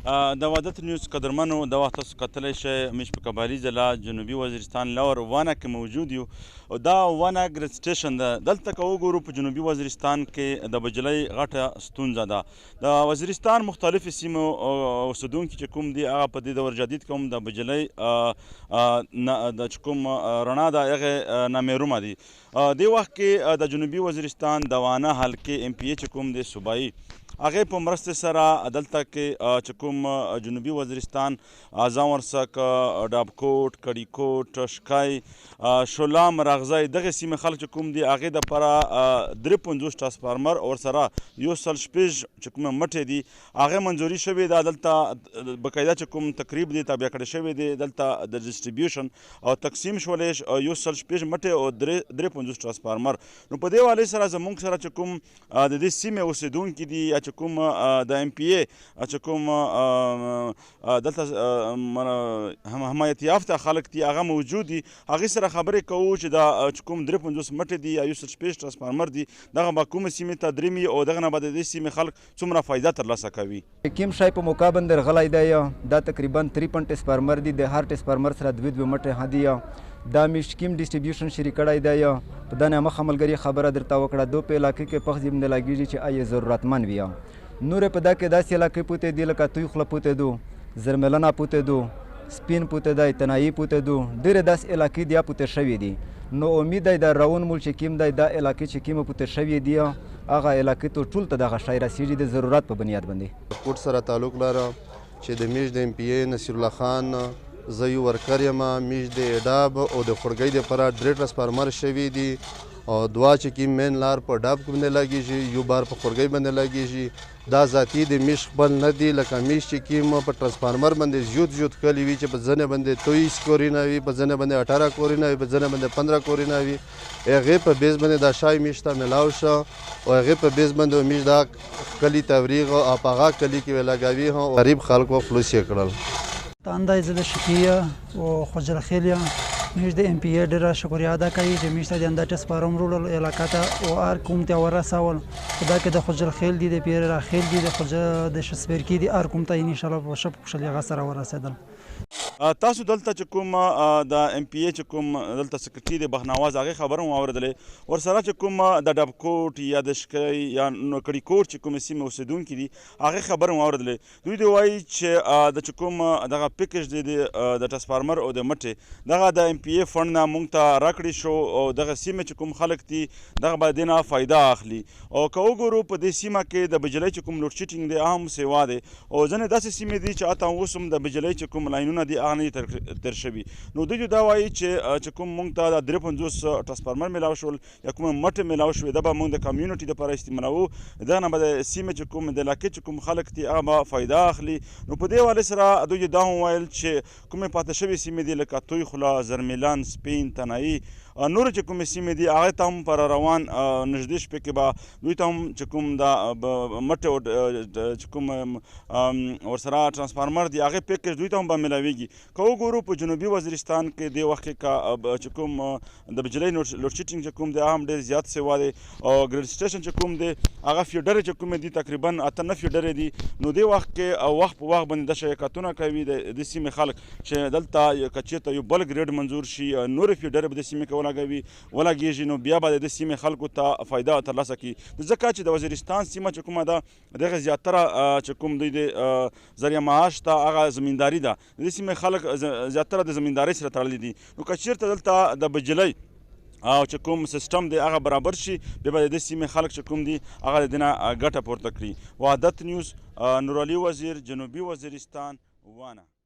د وحدت نیوز قدرمنو د وخت تاسو کتلی شئ موږ په قبایلي ضلع جنوبي وزیرستان لور ونه کې موجود یو. دا ونه ګریډ سټیشن ده. دلته که وګورو په جنوبي وزیرستان کې د بجلۍ غټه ستونزه ده. د وزیرستان مختلفو سیمو اوسېدونکي چې کوم دي هغه په دې دور جدید کې هم د بجلۍ د چې کوم رڼا ده هغې نه محرومه دي. دې وخت کې د جنوبي وزیرستان د وانه حلقې ام پی ای چې کوم دی صوبایي هغې په مرستې سره دلته کې چې کوم جنوبي وزیرستان اعظم ورسک ډابکوټ کړیکوټ شکی شولا مرغزی دغه سیمې خلک چې کوم دي هغې دپاره 53 ټرانسفارمر ورسره 106 چې کومه مټې دي هغې منظوري شوې ده. دلته بقاعده چې کوم تقریب دی تابع کړی شوی دی دلته د ډسټریبیوشن او تقسیم شولې 106 مټې او 53 ټرانسفارمر. نو په دې حوالې سره زموږ سره چې کوم د دې سیمې اوسېدونکي دي چې کوم د ام پی ای چې کوم دلته حمایت یافته خلک دي هغه موجود دي هغې سره خبرې کوو چې دا چې کوم 53 مټې دي یا 106 ټرانسفارمر دي دغه به کومې سیمې ته دریمي او دغه نه به د دې سیمې خلک څومره فایده ترلاسه کوي. کوم شی په موقع باندې راغلی دی دا تقریبا 53 ټرانسفارمر دي د هر ټرانسفارمر سره 2 مټې هدي. دا مشکیم ډسټریبیوشن شروع کړی دی. په دا نامه ملګري خبره درته وکړه دو په علاقې کې پخ زم نه لګېږي چې آیا ضرورتمند وي. نور په دا کې داسې علاقې پوتې دي لکه توی خوله پوتې دو زرملنه پوتې دو سپین پوتې دی تنایي پوتې دو ډېرې داسې علاقې دي پوتې شوي دي. نو امید دی د راون مول چې کوم دی دا علاقې چې کومه پوتې شوي دي هغه علاقې ته ټول ته دغه شی رسېږي د ضرورت په بنیاد باندې. کوټ سره تعلق لرم چې د میش د ام پی ای نصیر الله خان زه یو ورکر یم. میش د ډاب او د خورګۍ دپاره 3 ټرانسفارمر شوي دي او 2 چې کوم مین لار په ډاب کې باندې لګېږي یو بار په خورګۍ باندې لګېږي. دا ذاتي د میش خپل نه دي لکه میش چې کوم په ټرانسفارمر باندې زیات کلي وي چې په ځینې باندې 23 کورونه وي په ځینې باندې 18 کورونه وي په ځینې باندې 15 کورونه وي. هغې په بیس باندې دا شای میش ته میلاو شو او هغې په بیس باندې میش دا کلي تفریغ او په هغه کلي کې لګوي هم غریب خلکو فلوس یې کړل. تانده زده شکیه و خجل خیلیا میش د ام پی ای ډیره شکریه ادا کوي چې میش ته د انداز ټرانسفارمر رول علاقه ته او هر کوم ته ورسول خدا کې د خجل خیل دي د پیر را خیل دي د خجل د شسبر کې دي هر کوم ته ان شاء الله په شپ خوشالي غسر ورسېدل. تاسو دلته چې کوم د ام پی ای چې کوم دلته سکرټري دی بهنواز هغې خبره مو واورېدلې ورسره چې کوم د ډبکوټ یا د شکی یا کړیکوټ چې کومې سیمې اوسېدونکي دي هغې خبره مو واورېدلې. دوی وایي چې د چې کوم دغه پیکج دی د ټرانسفارمر او د مټې دغه د ام پی ای فنډ نه موږ ته راکړی شو او دغه سیمې چې کوم خلک دي دغه به دې نه فایده اخلي. او که وګورو په دې سیمه کې د بجلۍ چې کوم لوډ شیټینګ دی اهم سیوا دی او ځینې داسې سیمې دي چې هلته اوس هم د بجلۍ چې کوم لاینونه دي هغه نه تر شوي. نو دوی دا وایي چې کوم موږ ته د 53 ټرانسفارمر میلاو شول یا کومه مټې میلاو شوې دا به موږ د کمیونټي دپاره استعمالوو دغه نه به د سیمې چې کوم د علاقې چې کوم خلک دي هغه به فایده اخلي. نو په دې حوالې سره دوی دا هم ویل چې کومې پاتې شوې سیمې دي لکه توی خوله زرمیلان سپین تنایي نور چې کومې سیمې دي هغې ته هم پر روان نږدې شپې کې به دوی ته هم چې کوم دا مټې چې کوم ورسره ټرانسفارمر دي هغې پیکج دوی ته هم به میلاویږي. که وګورو په جنوبي وزیرستان کې دې وخت کې چې کوم د بجلۍ لوډ شیټینګ چې کوم دی هغه هم ډېر زیات سیوا دی او ګریډ سټیشن چې کوم دی هغه فیوډرې چې کومې دي تقریبا 8 فیوډرې دي. نو دې وخت کې وخت په وخت باندې د شرکتونه کوي د دې سیمې خلک چې دلته که چېرته یو بل ګریډ منظور شي نورې فیوډرې به دې سیمې کې ولګېږي نو بیا به د دې سیمې خلکو ته فایده ترلاسه کړي. ځکه چې د وزیرستان سیمه چې کومه ده دغه زیاتره چې کوم دوی د ذریعه معاش ته هغه زمینداري ده. د دې سیمې خلک زیاتره د زمیندارۍ سره تړلي دي. نو که چېرته دلته د بجلۍ او چې کوم سیستم دی هغه برابر شي بیا به د دې سیمې خلک چې کوم دي هغه د دې نه ګټه پورته کړي. وحدت نیوز نورعلي وزیر جنوبي وزیرستان ونه.